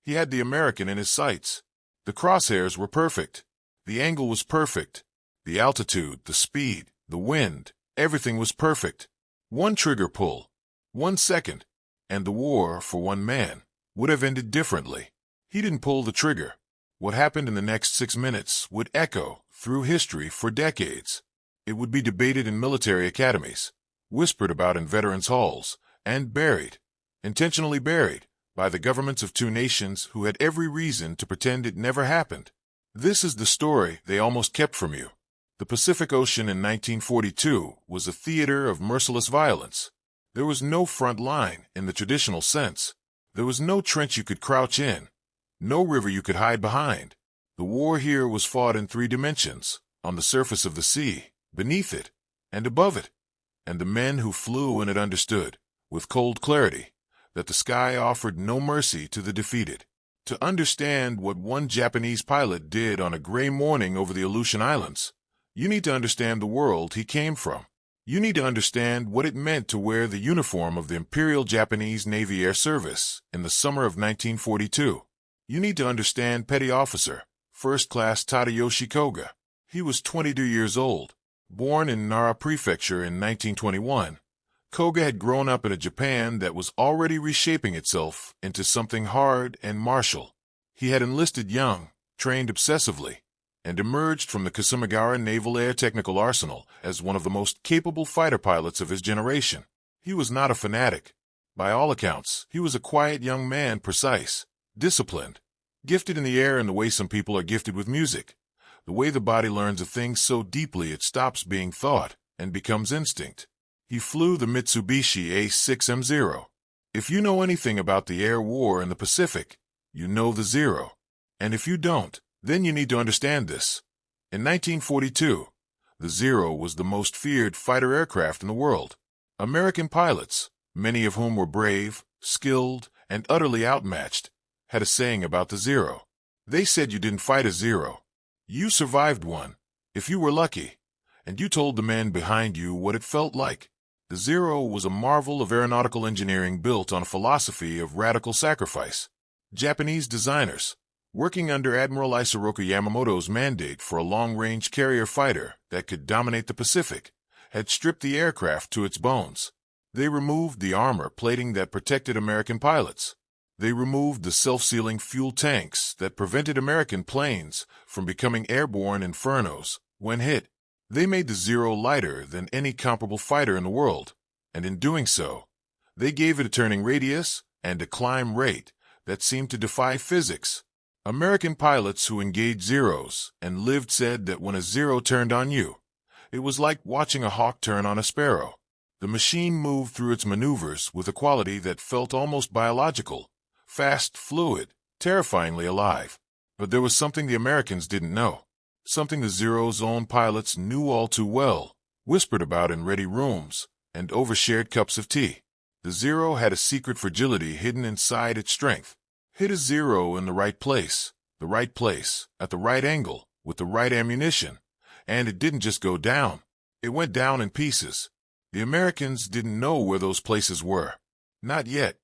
He had the American in his sights. The crosshairs were perfect. The angle was perfect. The altitude, the speed, the wind, everything was perfect. One trigger pull, 1 second, and the war, for one man, would have ended differently. He didn't pull the trigger. What happened in the next 6 minutes would echo through history for decades. It would be debated in military academies, whispered about in veterans' halls, and buried, intentionally buried, by the governments of two nations who had every reason to pretend it never happened. This is the story they almost kept from you. The Pacific Ocean in 1942 was a theater of merciless violence. There was no front line in the traditional sense. There was no trench you could crouch in, no river you could hide behind. The war here was fought in 3 dimensions, on the surface of the sea, beneath it, and above it. And the men who flew in it understood, with cold clarity, that the sky offered no mercy to the defeated. To understand what one Japanese pilot did on a gray morning over the Aleutian Islands, you need to understand the world he came from. You need to understand what it meant to wear the uniform of the Imperial Japanese Navy Air Service in the summer of 1942. You need to understand Petty Officer, First Class Tadayoshi Koga. He was 22 years old. Born in Nara Prefecture in 1921, Koga had grown up in a Japan that was already reshaping itself into something hard and martial. He had enlisted young, trained obsessively, and emerged from the Kasumigaura Naval Air Technical Arsenal as one of the most capable fighter pilots of his generation. He was not a fanatic. By all accounts, he was a quiet young man, precise, disciplined, gifted in the air in the way some people are gifted with music, the way the body learns a thing so deeply it stops being thought and becomes instinct. He flew the Mitsubishi A6M0. If you know anything about the air war in the Pacific, you know the Zero. And if you don't, then you need to understand this. In 1942, the Zero was the most feared fighter aircraft in the world. American pilots, many of whom were brave, skilled, and utterly outmatched, had a saying about the Zero. They said you didn't fight a Zero. You survived one, if you were lucky, and you told the men behind you what it felt like. The Zero was a marvel of aeronautical engineering built on a philosophy of radical sacrifice. Japanese designers, working under Admiral Isoroku Yamamoto's mandate for a long-range carrier fighter that could dominate the Pacific, had stripped the aircraft to its bones. They removed the armor plating that protected American pilots. They removed the self-sealing fuel tanks that prevented American planes from becoming airborne infernos when hit. They made the Zero lighter than any comparable fighter in the world, and in doing so, they gave it a turning radius and a climb rate that seemed to defy physics. American pilots who engaged Zeros and lived said that when a Zero turned on you, it was like watching a hawk turn on a sparrow. The machine moved through its maneuvers with a quality that felt almost biological, fast, fluid, terrifyingly alive. But there was something the Americans didn't know, something the Zero's own pilots knew all too well, whispered about in ready rooms, and over shared cups of tea. The Zero had a secret fragility hidden inside its strength. Hit a Zero in the right place, at the right angle, with the right ammunition, and it didn't just go down. It went down in pieces. The Americans didn't know where those places were. Not yet.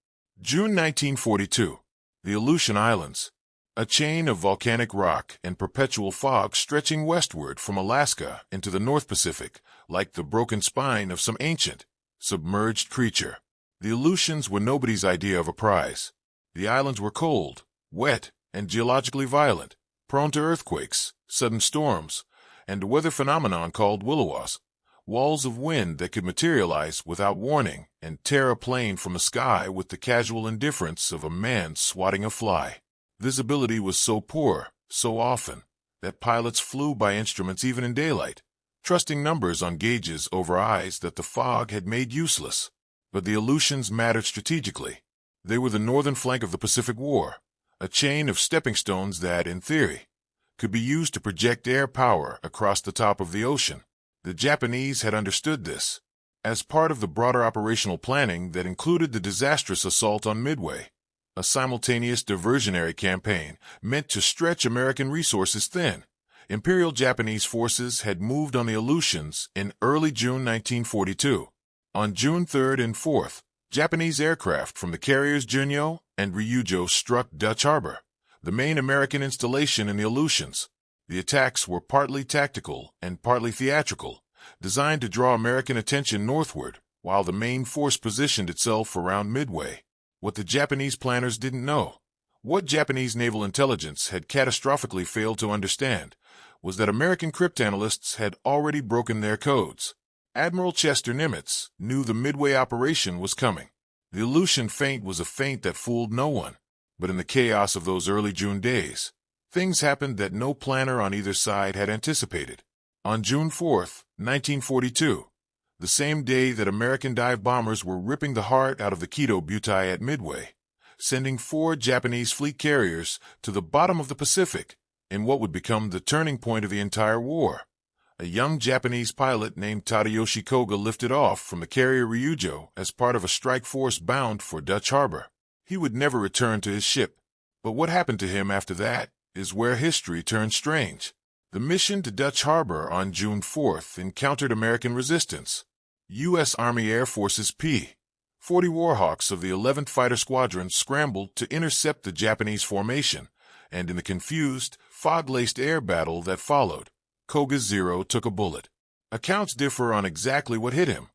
June 1942. The Aleutian Islands. A chain of volcanic rock and perpetual fog stretching westward from Alaska into the North Pacific, like the broken spine of some ancient, submerged creature. The Aleutians were nobody's idea of a prize. The islands were cold, wet, and geologically violent, prone to earthquakes, sudden storms, and a weather phenomenon called willowas, walls of wind that could materialize without warning and tear a plane from the sky with the casual indifference of a man swatting a fly. Visibility was so poor, so often, that pilots flew by instruments even in daylight, trusting numbers on gauges over eyes that the fog had made useless. But the Aleutians mattered strategically. They were the northern flank of the Pacific War, a chain of stepping stones that, in theory, could be used to project air power across the top of the ocean. The Japanese had understood this. As part of the broader operational planning that included the disastrous assault on Midway, a simultaneous diversionary campaign meant to stretch American resources thin, Imperial Japanese forces had moved on the Aleutians in early June 1942. On June 3rd and 4th, Japanese aircraft from the carriers Junyo and Ryujo struck Dutch Harbor, the main American installation in the Aleutians. The attacks were partly tactical and partly theatrical, designed to draw American attention northward, while the main force positioned itself around Midway. What the Japanese planners didn't know, what Japanese naval intelligence had catastrophically failed to understand, was that American cryptanalysts had already broken their codes. Admiral Chester Nimitz knew the Midway operation was coming. The Aleutian feint was a feint that fooled no one. But in the chaos of those early June days, things happened that no planner on either side had anticipated. On June 4, 1942, the same day that American dive bombers were ripping the heart out of the Kido Butai at Midway, sending 4 Japanese fleet carriers to the bottom of the Pacific in what would become the turning point of the entire war, a young Japanese pilot named Tadayoshi Koga lifted off from the carrier Ryujo as part of a strike force bound for Dutch Harbor. He would never return to his ship. But what happened to him after that is where history turned strange. The mission to Dutch Harbor on June 4th encountered American resistance. U.S. Army Air Force's P-40 Warhawks of the 11th Fighter Squadron scrambled to intercept the Japanese formation, and in the confused, fog-laced air battle that followed, Koga's Zero took a bullet. Accounts differ on exactly what hit him.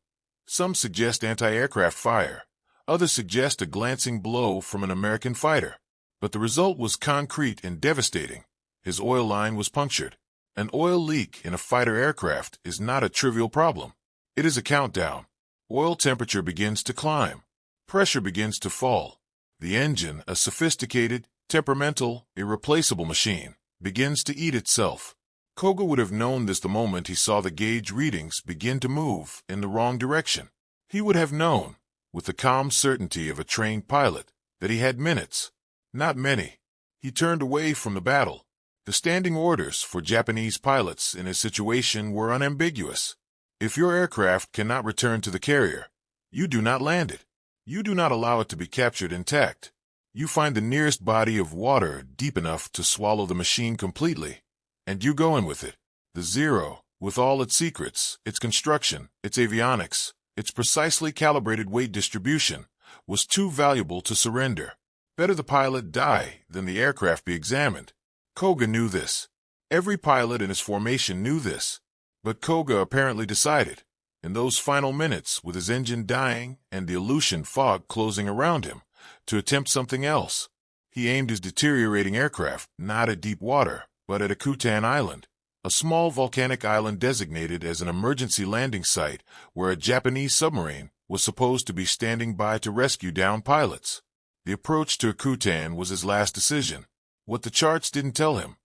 Some suggest anti-aircraft fire. Others suggest a glancing blow from an American fighter. But the result was concrete and devastating. His oil line was punctured. An oil leak in a fighter aircraft is not a trivial problem. It is a countdown. Oil temperature begins to climb. Pressure begins to fall. The engine, a sophisticated, temperamental, irreplaceable machine, begins to eat itself. Koga would have known this the moment he saw the gauge readings begin to move in the wrong direction. He would have known, with the calm certainty of a trained pilot, that he had minutes, not many. He turned away from the battle. The standing orders for Japanese pilots in his situation were unambiguous. If your aircraft cannot return to the carrier, you do not land it. You do not allow it to be captured intact. You find the nearest body of water deep enough to swallow the machine completely, and you go in with it. The Zero, with all its secrets, its construction, its avionics, its precisely calibrated weight distribution, was too valuable to surrender. Better the pilot die than the aircraft be examined. Koga knew this. Every pilot in his formation knew this. But Koga apparently decided, in those final minutes with his engine dying and the Aleutian fog closing around him, to attempt something else. He aimed his deteriorating aircraft not at deep water, but at Akutan Island, a small volcanic island designated as an emergency landing site where a Japanese submarine was supposed to be standing by to rescue downed pilots. The approach to Akutan was his last decision. What the charts didn't tell him,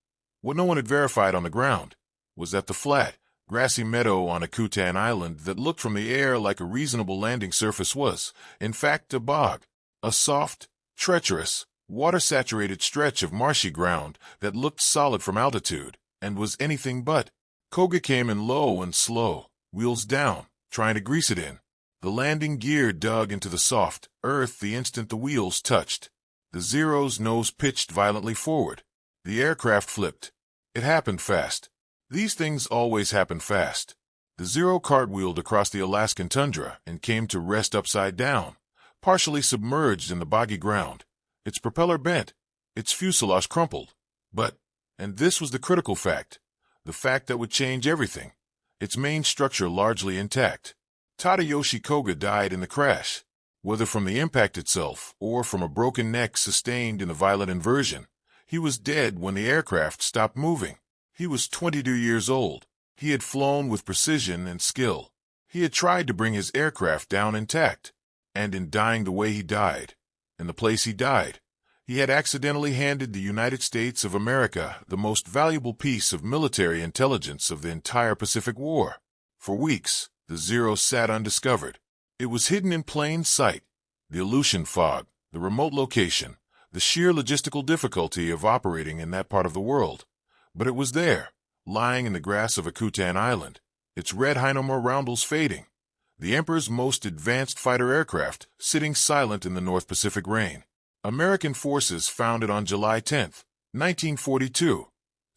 what no one had verified on the ground, was that the flat, grassy meadow on Akutan Island that looked from the air like a reasonable landing surface was, in fact, a bog, a soft, treacherous, water-saturated stretch of marshy ground that looked solid from altitude and was anything but. Koga came in low and slow, wheels down, trying to grease it in. The landing gear dug into the soft earth the instant the wheels touched. The Zero's nose pitched violently forward. The aircraft flipped. It happened fast. These things always happen fast. The Zero cartwheeled across the Alaskan tundra and came to rest upside down, partially submerged in the boggy ground. Its propeller bent. Its fuselage crumpled. But, and this was the critical fact, the fact that would change everything, its main structure largely intact. Tadayoshi Koga died in the crash. Whether from the impact itself or from a broken neck sustained in the violent inversion, he was dead when the aircraft stopped moving. He was 22 years old. He had flown with precision and skill. He had tried to bring his aircraft down intact. And in dying the way he died, in the place he died, he had accidentally handed the United States of America the most valuable piece of military intelligence of the entire Pacific War. For weeks, the Zero sat undiscovered. It was hidden in plain sight. The Aleutian fog, the remote location, the sheer logistical difficulty of operating in that part of the world. But it was there, lying in the grass of Akutan Island, its red Heinomar roundels fading. The Emperor's most advanced fighter aircraft sitting silent in the North Pacific rain. American forces found it on July 10, 1942,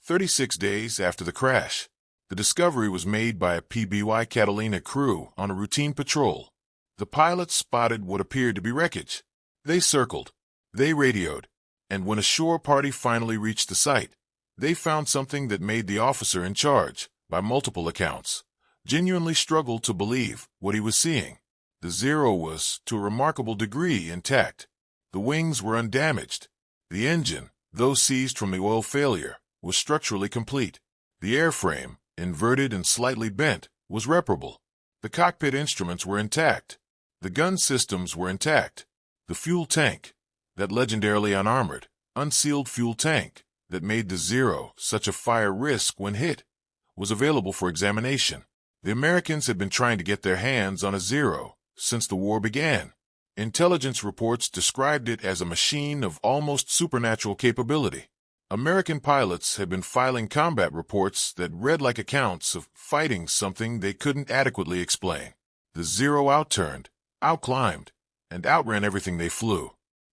36 days after the crash. The discovery was made by a PBY Catalina crew on a routine patrol. The pilots spotted what appeared to be wreckage. They circled. They radioed. And when a shore party finally reached the site, they found something that made the officer in charge, by multiple accounts, genuinely struggle to believe what he was seeing. The Zero was, to a remarkable degree, intact. The wings were undamaged. The engine, though seized from the oil failure, was structurally complete. The airframe, inverted and slightly bent, was reparable. The cockpit instruments were intact. The gun systems were intact. The fuel tank, that legendarily unarmored, unsealed fuel tank that made the Zero such a fire risk when hit, was available for examination. The Americans had been trying to get their hands on a Zero since the war began. Intelligence reports described it as a machine of almost supernatural capability. American pilots had been filing combat reports that read like accounts of fighting something they couldn't adequately explain. The Zero outturned, outclimbed, and outran everything they flew.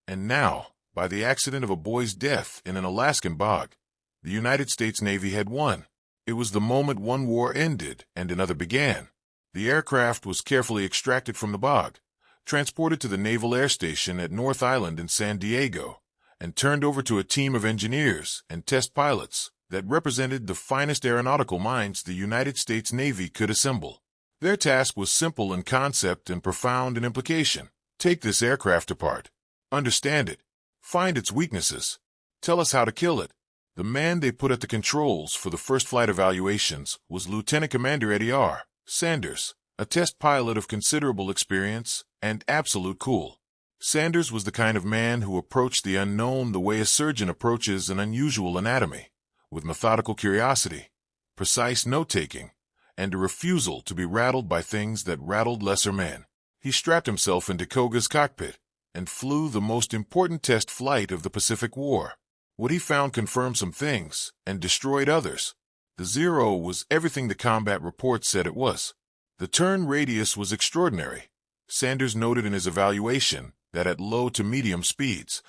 And now, by the accident of a boy's death in an Alaskan bog, the United States Navy had won. It was the moment one war ended and another began. The aircraft was carefully extracted from the bog, transported to the Naval Air Station at North Island in San Diego, and turned over to a team of engineers and test pilots that represented the finest aeronautical minds the United States Navy could assemble. Their task was simple in concept and profound in implication. Take this aircraft apart. Understand it. Find its weaknesses. Tell us how to kill it. The man they put at the controls for the first flight evaluations was Lieutenant Commander Eddie R. Sanders, a test pilot of considerable experience and absolute cool. Sanders was the kind of man who approached the unknown the way a surgeon approaches an unusual anatomy, with methodical curiosity, precise note-taking, and a refusal to be rattled by things that rattled lesser men. He strapped himself into Koga's cockpit and flew the most important test flight of the Pacific War. What he found confirmed some things and destroyed others. The Zero was everything the combat report said it was. The turn radius was extraordinary. Sanders noted in his evaluation that at low to medium speeds,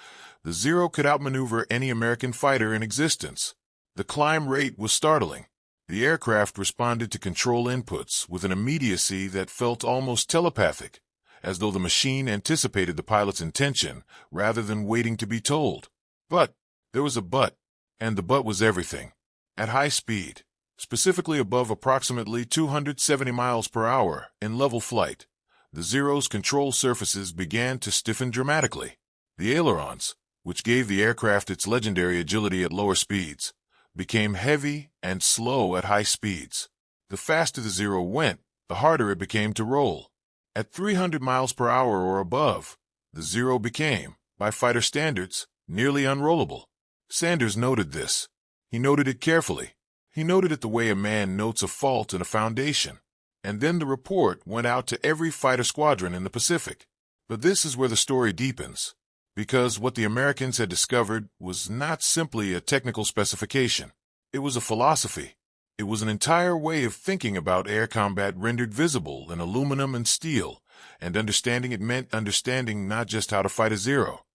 the Zero could outmaneuver any American fighter in existence. The climb rate was startling. The aircraft responded to control inputs with an immediacy that felt almost telepathic, as though the machine anticipated the pilot's intention rather than waiting to be told. But there was a but, and the but was everything. At high speed, specifically above approximately 270 miles per hour in level flight, the Zero's control surfaces began to stiffen dramatically. The ailerons, which gave the aircraft its legendary agility at lower speeds, became heavy and slow at high speeds. The faster the Zero went, the harder it became to roll. At 300 miles per hour or above, the Zero became, by fighter standards, nearly unrollable. Sanders noted this. He noted it carefully. He noted it the way a man notes a fault in a foundation. And then the report went out to every fighter squadron in the Pacific. But this is where the story deepens, because what the Americans had discovered was not simply a technical specification. It was a philosophy. It was an entire way of thinking about air combat rendered visible in aluminum and steel, and understanding it meant understanding not just how to fight a Zero.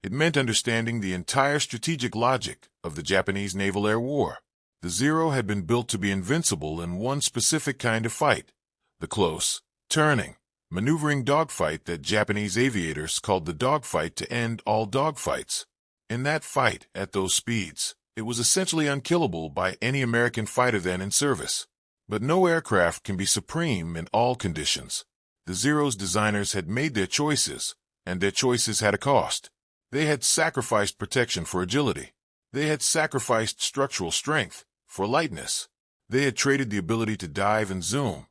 It meant understanding the entire strategic logic of the Japanese Naval Air War. The Zero had been built to be invincible in one specific kind of fight, the close, turning, maneuvering dogfight that Japanese aviators called the dogfight to end all dogfights. In that fight, at those speeds, it was essentially unkillable by any American fighter then in service. But no aircraft can be supreme in all conditions. The Zero's designers had made their choices, and their choices had a cost. They had sacrificed protection for agility. They had sacrificed structural strength for lightness. They had traded the ability to dive and zoom,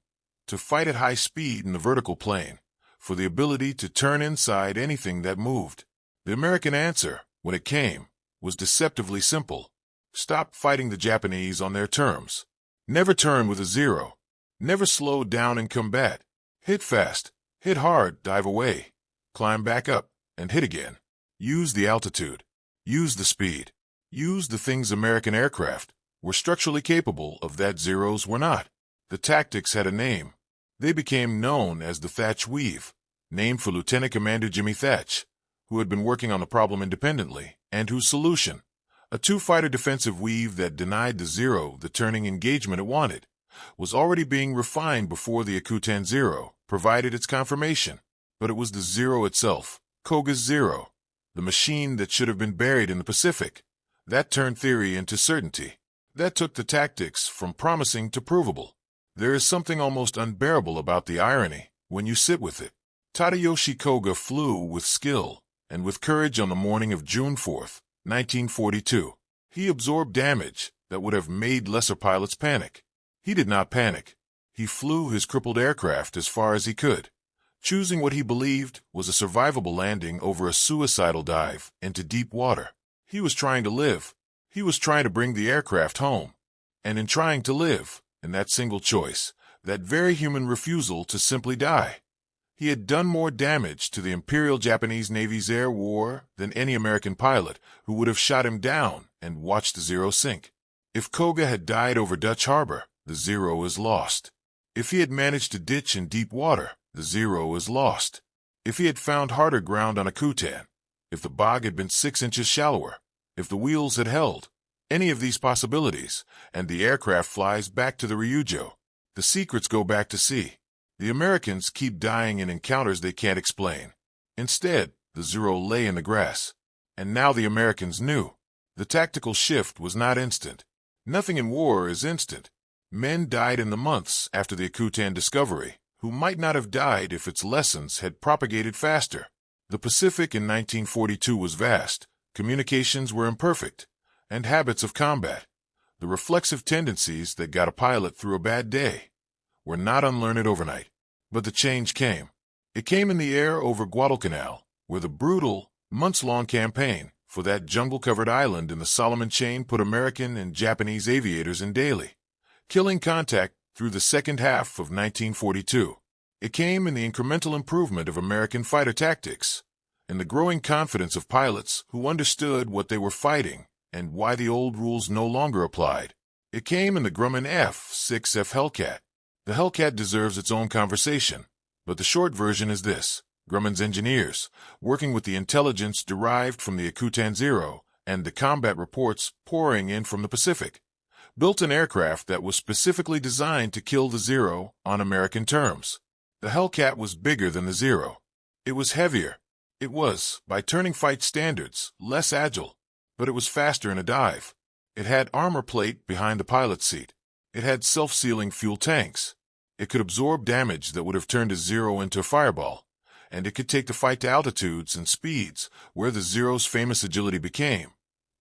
to fight at high speed in the vertical plane, for the ability to turn inside anything that moved. The American answer, when it came, was deceptively simple. Stop fighting the Japanese on their terms. Never turn with a Zero. Never slow down in combat. Hit fast, hit hard, dive away, climb back up, and hit again. Use the altitude. Use the speed. Use the things American aircraft were structurally capable of that Zeros were not. The tactics had a name. They became known as the Thatch Weave, named for Lieutenant Commander Jimmy Thatch, who had been working on the problem independently, and whose solution, a two-fighter defensive weave that denied the Zero the turning engagement it wanted, was already being refined before the Akutan Zero provided its confirmation. But it was the Zero itself, Koga's Zero, the machine that should have been buried in the Pacific. That turned theory into certainty. That took the tactics from promising to provable. There is something almost unbearable about the irony when you sit with it. Tadayoshi Koga flew with skill and with courage on the morning of June 4th, 1942. He absorbed damage that would have made lesser pilots panic. He did not panic. He flew his crippled aircraft as far as he could, choosing what he believed was a survivable landing over a suicidal dive into deep water. He was trying to live. He was trying to bring the aircraft home. And in trying to live, in that single choice, that very human refusal to simply die, he had done more damage to the Imperial Japanese Navy's air war than any American pilot who would have shot him down and watched the Zero sink. If Koga had died over Dutch Harbor, the Zero is lost. If he had managed to ditch in deep water, the Zero is lost. If he had found harder ground on a Kutan, if the bog had been 6 inches shallower, if the wheels had held, any of these possibilities, and the aircraft flies back to the Ryujo. The secrets go back to sea. The Americans keep dying in encounters they can't explain. Instead, the Zero lay in the grass. And now the Americans knew. The tactical shift was not instant. Nothing in war is instant. Men died in the months after the Akutan discovery, who might not have died if its lessons had propagated faster. The Pacific in 1942 was vast, communications were imperfect, and habits of combat, the reflexive tendencies that got a pilot through a bad day, were not unlearned overnight. But the change came. It came in the air over Guadalcanal, where the brutal, months-long campaign for that jungle-covered island in the Solomon Chain put American and Japanese aviators in daily, killing contact through the second half of 1942. It came in the incremental improvement of American fighter tactics, in the growing confidence of pilots who understood what they were fighting and why the old rules no longer applied. It came in the Grumman F-6F Hellcat. The Hellcat deserves its own conversation, but the short version is this. Grumman's engineers, working with the intelligence derived from the Akutan Zero and the combat reports pouring in from the Pacific, built an aircraft that was specifically designed to kill the Zero on American terms. The Hellcat was bigger than the Zero. It was heavier. It was, by turning fight standards, less agile, but it was faster in a dive. It had armor plate behind the pilot's seat. It had self-sealing fuel tanks. It could absorb damage that would have turned a Zero into a fireball, and it could take the fight to altitudes and speeds where the Zero's famous agility became,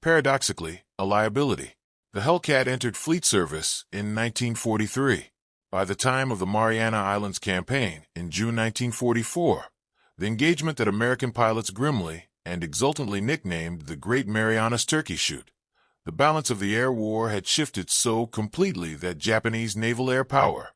paradoxically, a liability. The Hellcat entered fleet service in 1943. By the time of the Mariana Islands campaign in June 1944, the engagement that American pilots grimly and exultantly nicknamed the Great Marianas Turkey Shoot, the balance of the air war had shifted so completely that Japanese naval air power,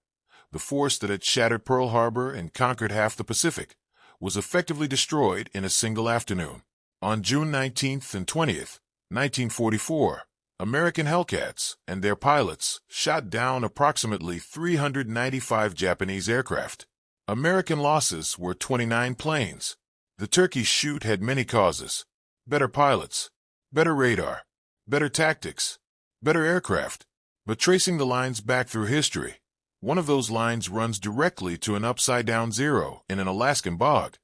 the force that had shattered Pearl Harbor and conquered half the Pacific, was effectively destroyed in a single afternoon. On June 19th and 20th, 1944, American Hellcats and their pilots shot down approximately 395 Japanese aircraft. American losses were 29 planes. The Turkey Shoot had many causes: better pilots, better radar, better tactics, better aircraft. But tracing the lines back through history, one of those lines runs directly to an upside-down Zero in an Alaskan bog,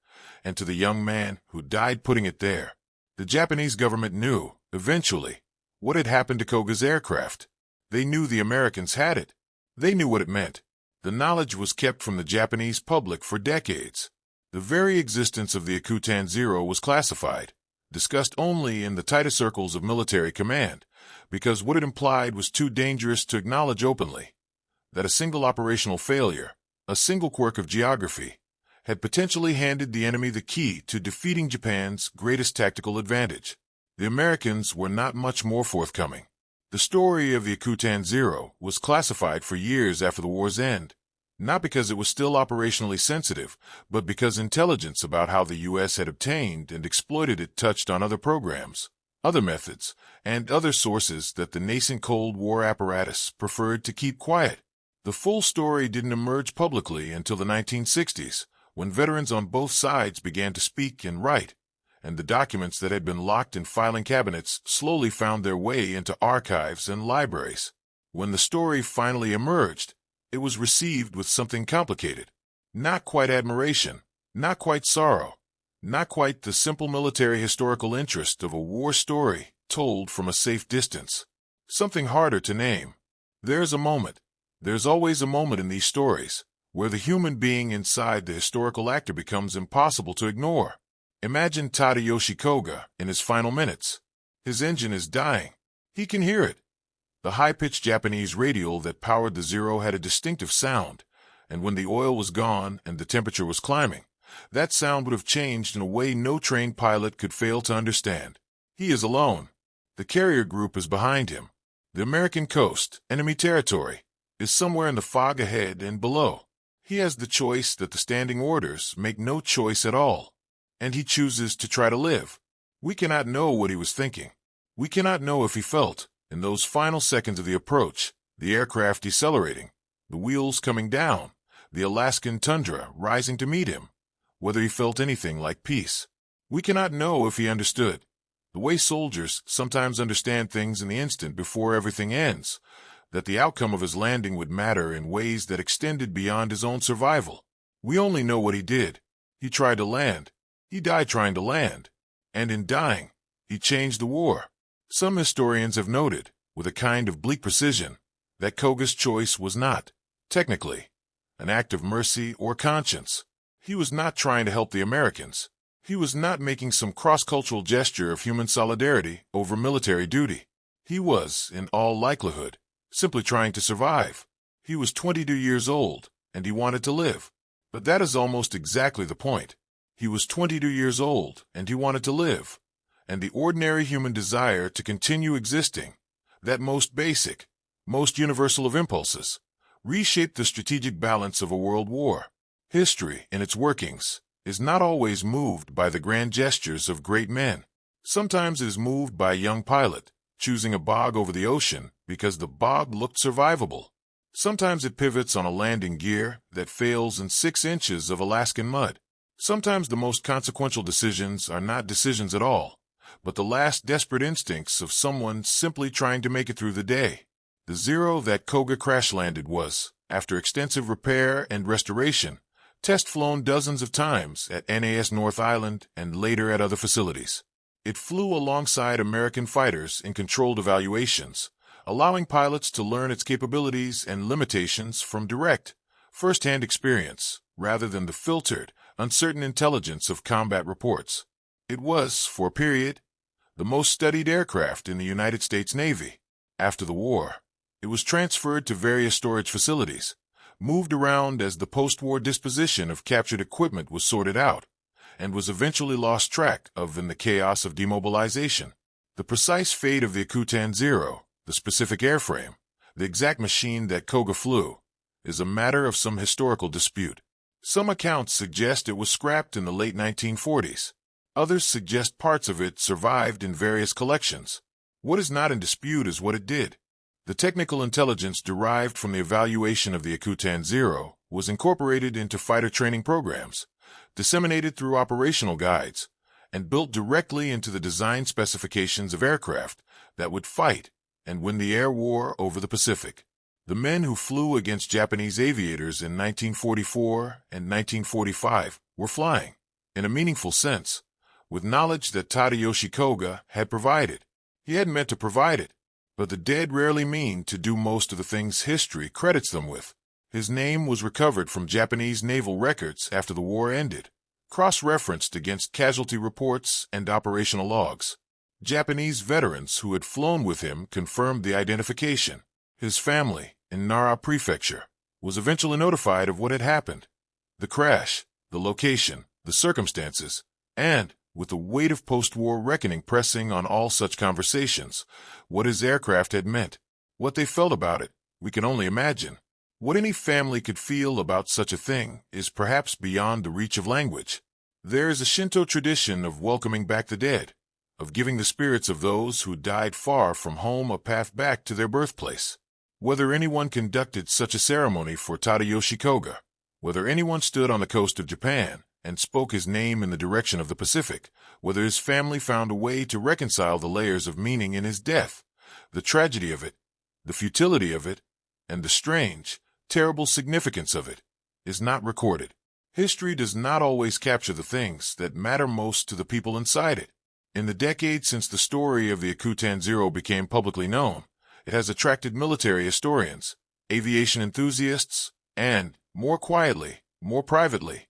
and to the young man who died putting it there. The Japanese government knew, eventually, what had happened to Koga's aircraft. They knew the Americans had it. They knew what it meant. The knowledge was kept from the Japanese public for decades. The very existence of the Akutan Zero was classified, discussed only in the tightest circles of military command, because what it implied was too dangerous to acknowledge openly. That a single operational failure, a single quirk of geography, had potentially handed the enemy the key to defeating Japan's greatest tactical advantage. The Americans were not much more forthcoming. The story of the Akutan Zero was classified for years after the war's end, not because it was still operationally sensitive, but because intelligence about how the U.S. had obtained and exploited it touched on other programs, other methods, and other sources that the nascent Cold War apparatus preferred to keep quiet. The full story didn't emerge publicly until the 1960s, when veterans on both sides began to speak and write, and the documents that had been locked in filing cabinets slowly found their way into archives and libraries. When the story finally emerged, it was received with something complicated. Not quite admiration, Not quite sorrow. Not quite the simple military historical interest of a war story told from a safe distance. Something harder to name. There's a moment. There's always a moment in these stories where the human being inside the historical actor becomes impossible to ignore. Imagine Tadayoshi Koga in his final minutes. His engine is dying. He can hear it. The high-pitched Japanese radial that powered the Zero had a distinctive sound, and when the oil was gone and the temperature was climbing, that sound would have changed in a way no trained pilot could fail to understand. He is alone. The carrier group is behind him. The American coast, enemy territory, is somewhere in the fog ahead and below. He has the choice that the standing orders make no choice at all, and he chooses to try to live. We cannot know what he was thinking. We cannot know if he felt, in those final seconds of the approach, the aircraft decelerating, the wheels coming down, the Alaskan tundra rising to meet him, whether he felt anything like peace. We cannot know if he understood. The way soldiers sometimes understand things in the instant before everything ends, that the outcome of his landing would matter in ways that extended beyond his own survival. We only know what he did. He tried to land. He died trying to land. And in dying, he changed the war. Some historians have noted, with a kind of bleak precision, that Koga's choice was not, technically, an act of mercy or conscience. He was not trying to help the Americans. He was not making some cross-cultural gesture of human solidarity over military duty. He was, in all likelihood, simply trying to survive. He was 22 years old, and he wanted to live. But that is almost exactly the point. He was 22 years old, and he wanted to live. And the ordinary human desire to continue existing, that most basic, most universal of impulses, reshaped the strategic balance of a world war. History, in its workings, is not always moved by the grand gestures of great men. Sometimes it is moved by a young pilot, choosing a bog over the ocean because the bog looked survivable. Sometimes it pivots on a landing gear that fails in 6 inches of Alaskan mud. Sometimes the most consequential decisions are not decisions at all, but the last desperate instincts of someone simply trying to make it through the day. The Zero that Koga crash-landed was, after extensive repair and restoration, test-flown dozens of times at NAS North Island and later at other facilities. It flew alongside American fighters in controlled evaluations, allowing pilots to learn its capabilities and limitations from direct, first-hand experience, rather than the filtered, uncertain intelligence of combat reports. It was, for a period, the most studied aircraft in the United States Navy. After the war, it was transferred to various storage facilities, moved around as the post-war disposition of captured equipment was sorted out, and was eventually lost track of in the chaos of demobilization. The precise fate of the Akutan Zero, the specific airframe, the exact machine that Koga flew, is a matter of some historical dispute. Some accounts suggest it was scrapped in the late 1940s. Others suggest parts of it survived in various collections. What is not in dispute is what it did. The technical intelligence derived from the evaluation of the Akutan Zero was incorporated into fighter training programs, disseminated through operational guides, and built directly into the design specifications of aircraft that would fight and win the air war over the Pacific. The men who flew against Japanese aviators in 1944 and 1945 were flying, in a meaningful sense, with knowledge that Tadayoshi Koga had provided. He hadn't meant to provide it, but the dead rarely mean to do most of the things history credits them with. His name was recovered from Japanese naval records after the war ended, cross-referenced against casualty reports and operational logs. Japanese veterans who had flown with him confirmed the identification. His family, in Nara Prefecture, was eventually notified of what had happened. The crash, the location, the circumstances, and, with the weight of post-war reckoning pressing on all such conversations, what his aircraft had meant, what they felt about it, we can only imagine. What any family could feel about such a thing is perhaps beyond the reach of language. There is a Shinto tradition of welcoming back the dead, of giving the spirits of those who died far from home a path back to their birthplace. Whether anyone conducted such a ceremony for Tadayoshi Koga, whether anyone stood on the coast of Japan and spoke his name in the direction of the Pacific, whether his family found a way to reconcile the layers of meaning in his death, the tragedy of it, the futility of it, and the strange, terrible significance of it, is not recorded. History does not always capture the things that matter most to the people inside it. In the decades since the story of the Akutan Zero became publicly known, it has attracted military historians, aviation enthusiasts, and, more quietly, more privately,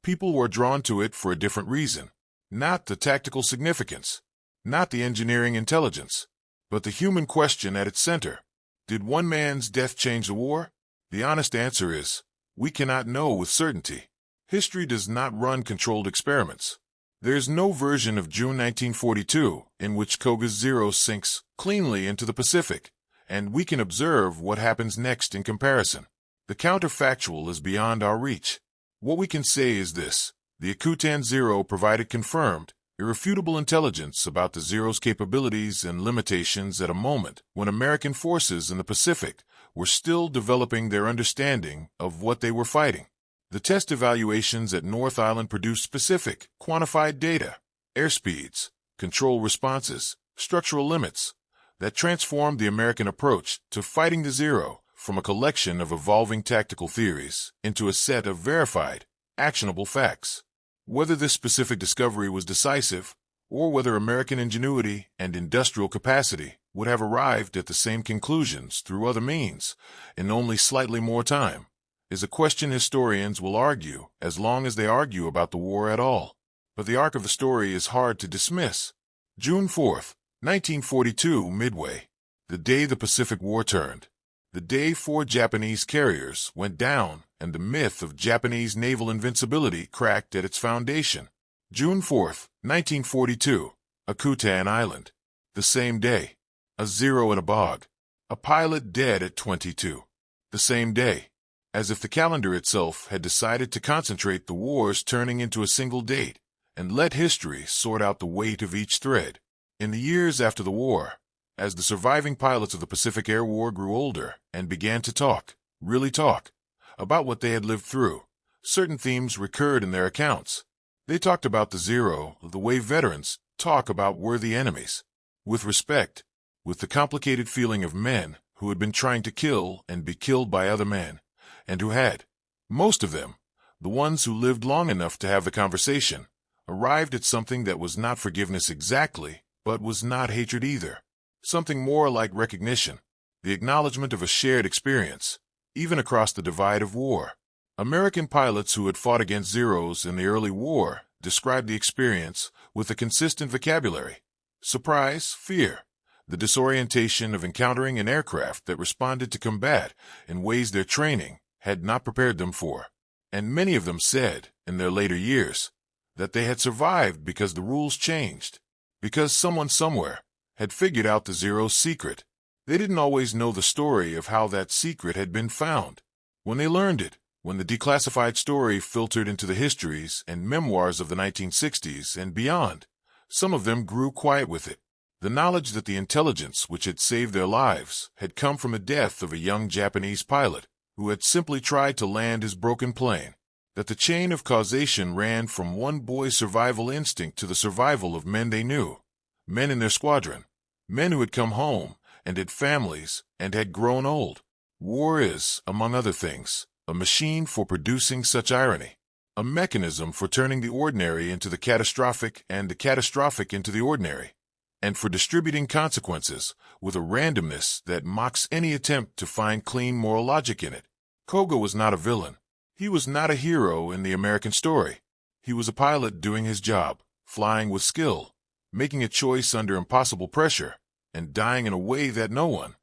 people who are drawn to it for a different reason. Not the tactical significance, not the engineering intelligence, but the human question at its center. Did one man's death change the war? The honest answer is, we cannot know with certainty. History does not run controlled experiments. There is no version of June 1942 in which Koga's Zero sinks cleanly into the Pacific, and we can observe what happens next in comparison. The counterfactual is beyond our reach. What we can say is this: the Akutan Zero provided confirmed, irrefutable intelligence about the Zero's capabilities and limitations at a moment when American forces in the Pacific were still developing their understanding of what they were fighting. The test evaluations at North Island produced specific, quantified data, airspeeds, control responses, structural limits, that transformed the American approach to fighting the Zero from a collection of evolving tactical theories into a set of verified, actionable facts. Whether this specific discovery was decisive, or whether American ingenuity and industrial capacity would have arrived at the same conclusions through other means in only slightly more time, is a question historians will argue as long as they argue about the war at all. But the arc of the story is hard to dismiss. June 4th, 1942, Midway. The day the Pacific War turned. The day 4 Japanese carriers went down and the myth of Japanese naval invincibility cracked at its foundation. June 4th, 1942, Akutan Island. The same day. A zero in a bog. A pilot dead at 22. The same day. As if the calendar itself had decided to concentrate the wars turning into a single date and let history sort out the weight of each thread. In the years after the war, as the surviving pilots of the Pacific Air War grew older and began to talk, really talk, about what they had lived through, certain themes recurred in their accounts. They talked about the Zero the way veterans talk about worthy enemies, with respect, with the complicated feeling of men who had been trying to kill and be killed by other men, and who had, most of them, the ones who lived long enough to have the conversation, arrived at something that was not forgiveness exactly, but was not hatred either. Something more like recognition, the acknowledgement of a shared experience, even across the divide of war. American pilots who had fought against Zeros in the early war described the experience with a consistent vocabulary: surprise, fear, the disorientation of encountering an aircraft that responded to combat in ways their training had not prepared them for. And many of them said, in their later years, that they had survived because the rules changed, because someone somewhere had figured out the Zero's secret. They didn't always know the story of how that secret had been found. When they learned it, when the declassified story filtered into the histories and memoirs of the 1960s and beyond, some of them grew quiet with it. The knowledge that the intelligence which had saved their lives had come from the death of a young Japanese pilot who had simply tried to land his broken plane, that the chain of causation ran from one boy's survival instinct to the survival of men they knew, men in their squadron, men who had come home and had families and had grown old. War is, among other things, a machine for producing such irony, a mechanism for turning the ordinary into the catastrophic and the catastrophic into the ordinary, and for distributing consequences with a randomness that mocks any attempt to find clean moral logic in it. Koga was not a villain. He was not a hero in the American story. He was a pilot doing his job, flying with skill, making a choice under impossible pressure, and dying in a way that no one,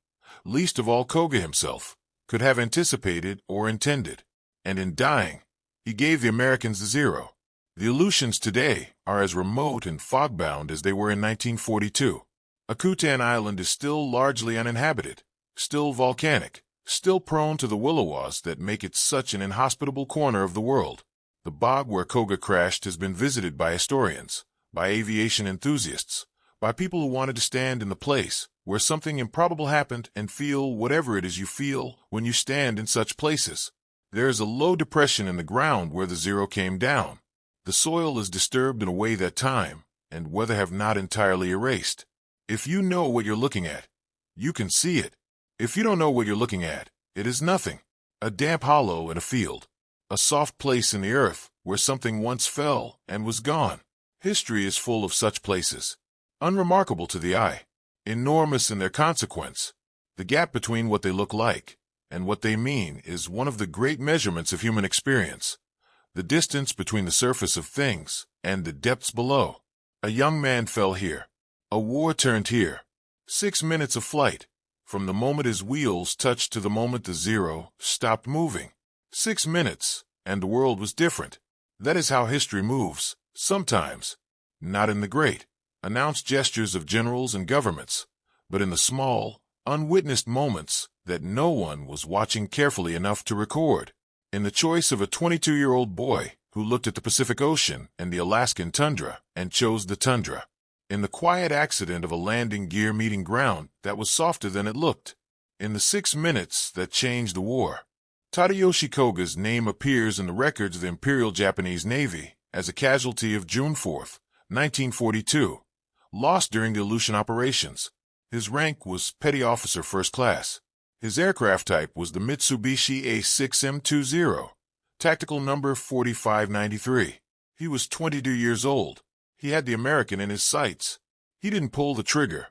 least of all Koga himself, could have anticipated or intended. And in dying, he gave the Americans the Zero. The Aleutians today are as remote and fog-bound as they were in 1942. Akutan Island is still largely uninhabited, still volcanic, still prone to the willowaws that make it such an inhospitable corner of the world. The bog where Koga crashed has been visited by historians, by aviation enthusiasts, by people who wanted to stand in the place where something improbable happened and feel whatever it is you feel when you stand in such places. There is a low depression in the ground where the Zero came down. The soil is disturbed in a way that time and weather have not entirely erased. If you know what you're looking at, you can see it. If you don't know what you're looking at, it is nothing. A damp hollow in a field. A soft place in the earth where something once fell and was gone. History is full of such places. Unremarkable to the eye. Enormous in their consequence. The gap between what they look like and what they mean is one of the great measurements of human experience. The distance between the surface of things and the depths below. A young man fell here. A war turned here. 6 minutes of flight, from the moment his wheels touched to the moment the zero stopped moving. 6 minutes, and the world was different. That is how history moves, sometimes. Not in the great, announced gestures of generals and governments, but in the small, unwitnessed moments that no one was watching carefully enough to record. In the choice of a 22-year-old boy who looked at the Pacific Ocean and the Alaskan tundra and chose the tundra. In the quiet accident of a landing gear meeting ground that was softer than it looked. In the 6 minutes that changed the war. Tadayoshi Koga's name appears in the records of the Imperial Japanese Navy as a casualty of June 4, 1942, lost during the Aleutian operations. His rank was Petty Officer First Class. His aircraft type was the Mitsubishi A6M20, tactical number 4593. He was 22 years old. He had the American in his sights. He didn't pull the trigger.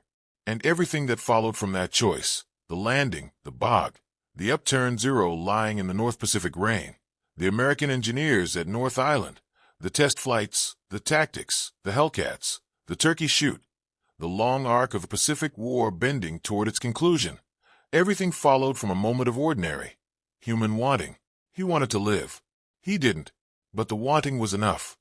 And everything that followed from that choice, the landing, the bog, the upturned Zero lying in the North Pacific rain, the American engineers at North Island, the test flights, the tactics, the Hellcats, the turkey shoot, the long arc of the Pacific War bending toward its conclusion. Everything followed from a moment of ordinary, human wanting. He wanted to live. He didn't, but the wanting was enough.